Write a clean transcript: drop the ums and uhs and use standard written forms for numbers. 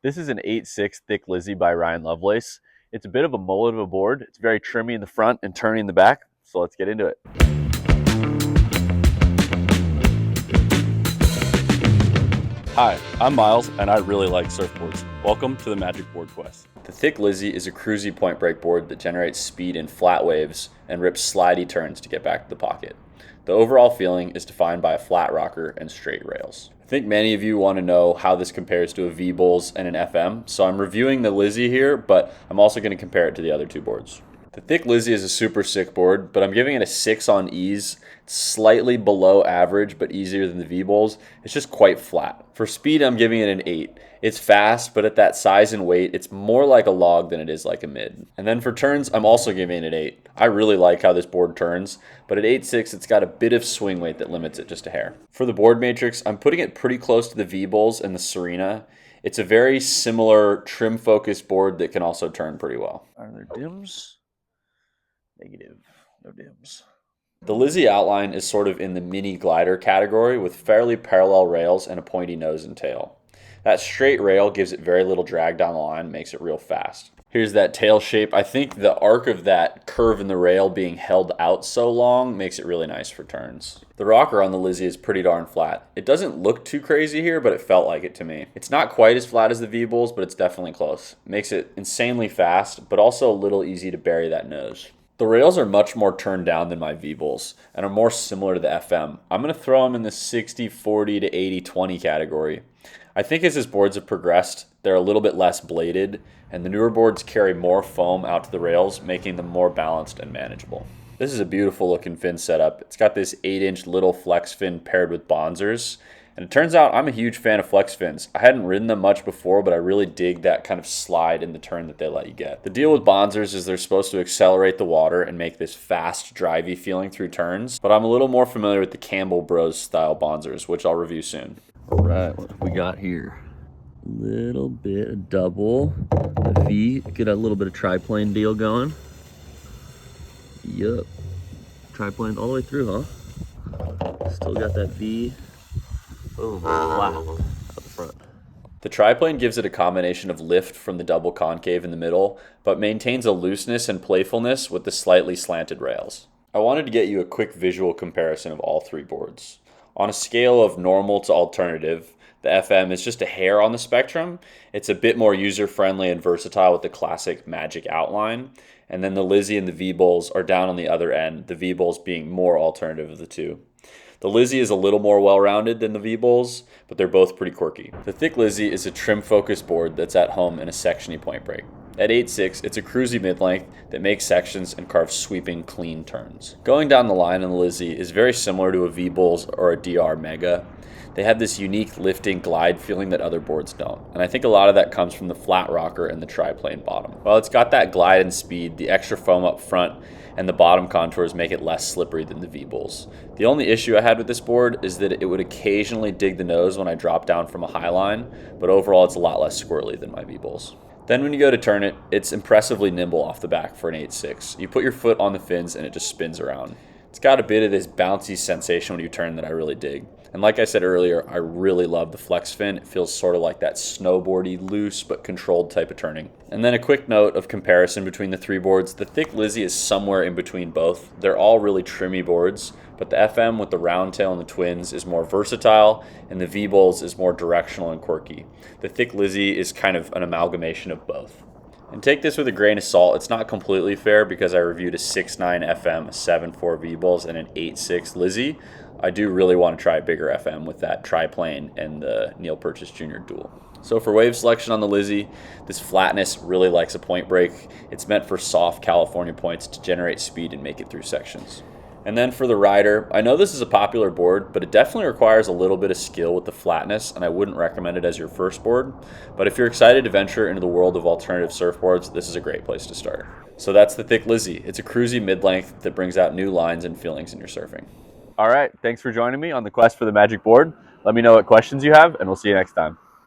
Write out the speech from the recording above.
This is an 8.6 thick Lizzy by Ryan Lovelace. It's a bit of a mullet of a board. It's very trimmy in the front and turny in the back. So let's get into it. Hi, I'm Miles, and I really like surfboards. Welcome to the Magic Board Quest. The thick Lizzy is a cruisy point break board that generates speed in flat waves and rips slidey turns to get back to the pocket. The overall feeling is defined by a flat rocker and straight rails. I think many of you want to know how this compares to a V-Bowls and an FM, so I'm reviewing the Lizzy here, but I'm also going to compare it to the other two boards. The thick Lizzy is a super sick board, but I'm giving it a 6 on ease. It's slightly below average, but easier than the V-Bowls. It's just quite flat. For speed, I'm giving it an 8. It's fast, but at that size and weight, it's more like a log than it is like a mid. And then for turns, I'm also giving it an 8. I really like how this board turns, but at 8.6, it's got a bit of swing weight that limits it just a hair. For the board matrix, I'm putting it pretty close to the V-Bowls and the Serena. It's a very similar trim-focused board that can also turn pretty well. Are there dims? Negative, no dims. The Lizzy outline is sort of in the mini glider category with fairly parallel rails and a pointy nose and tail. That straight rail gives it very little drag down the line, makes it real fast. Here's that tail shape. I think the arc of that curve in the rail being held out so long makes it really nice for turns. The rocker on the Lizzy is pretty darn flat. It doesn't look too crazy here, but it felt like it to me. It's not quite as flat as the V-Bowls, but it's definitely close. It makes it insanely fast, but also a little easy to bury that nose. The rails are much more turned down than my V-Bowls and are more similar to the FM. I'm going to throw them in the 60-40 to 80-20 category. I think as boards have progressed, they're a little bit less bladed, and the newer boards carry more foam out to the rails, making them more balanced and manageable. This is a beautiful looking fin setup. It's got this 8-inch little flex fin paired with bonsers. And it turns out I'm a huge fan of flex fins. I hadn't ridden them much before, but I really dig that kind of slide in the turn that they let you get. The deal with bonsers is they're supposed to accelerate the water and make this fast, drivey feeling through turns, but I'm a little more familiar with the Campbell Bros style bonsers, which I'll review soon. All right, what have we got here? Little bit of double, a V, get a little bit of triplane deal going. Yup, triplane all the way through, huh? Still got that V. Oh, wow. Out the front. The triplane gives it a combination of lift from the double concave in the middle, but maintains a looseness and playfulness with the slightly slanted rails. I wanted to get you a quick visual comparison of all three boards. On a scale of normal to alternative, the FM is just a hair on the spectrum. It's a bit more user-friendly and versatile with the classic Magic outline. And then the Lizzy and the V-Bowls are down on the other end, the V-Bowls being more alternative of the two. The Lizzy is a little more well-rounded than the V-Bowls, but they're both pretty quirky. The thick Lizzy is a trim-focused board that's at home in a sectiony point break. At 8.6, it's a cruisy mid-length that makes sections and carves sweeping, clean turns. Going down the line on the Lizzy is very similar to a V-Bowls or a DR Mega. They have this unique lifting glide feeling that other boards don't, and I think a lot of that comes from the flat rocker and the triplane bottom. While it's got that glide and speed, the extra foam up front and the bottom contours make it less slippery than the V-Bowls. The only issue I had with this board is that it would occasionally dig the nose when I drop down from a high line, but overall it's a lot less squirrely than my V-Bowls. Then when you go to turn it, it's impressively nimble off the back for an 8.6. You put your foot on the fins and it just spins around. It's got a bit of this bouncy sensation when you turn that I really dig. And like I said earlier, I really love the flex fin. It feels sort of like that snowboardy, loose but controlled type of turning. And then a quick note of comparison between the three boards. The thick Lizzy is somewhere in between both. They're all really trimmy boards, but the FM with the round tail and the twins is more versatile, and the V-Bowls is more directional and quirky. The thick Lizzy is kind of an amalgamation of both. And take this with a grain of salt. It's not completely fair because I reviewed a 6.9 FM, a 7.4 V-Bowls, and an 8.6 Lizzy. I do really want to try a bigger FM with that triplane and the Neil Purchase Jr. dual. So for wave selection on the Lizzy, this flatness really likes a point break. It's meant for soft California points to generate speed and make it through sections. And then for the rider, I know this is a popular board, but it definitely requires a little bit of skill with the flatness, and I wouldn't recommend it as your first board. But if you're excited to venture into the world of alternative surfboards, this is a great place to start. So that's the thick Lizzy. It's a cruisy mid-length that brings out new lines and feelings in your surfing. All right, thanks for joining me on the quest for the Magic Board. Let me know what questions you have, and we'll see you next time.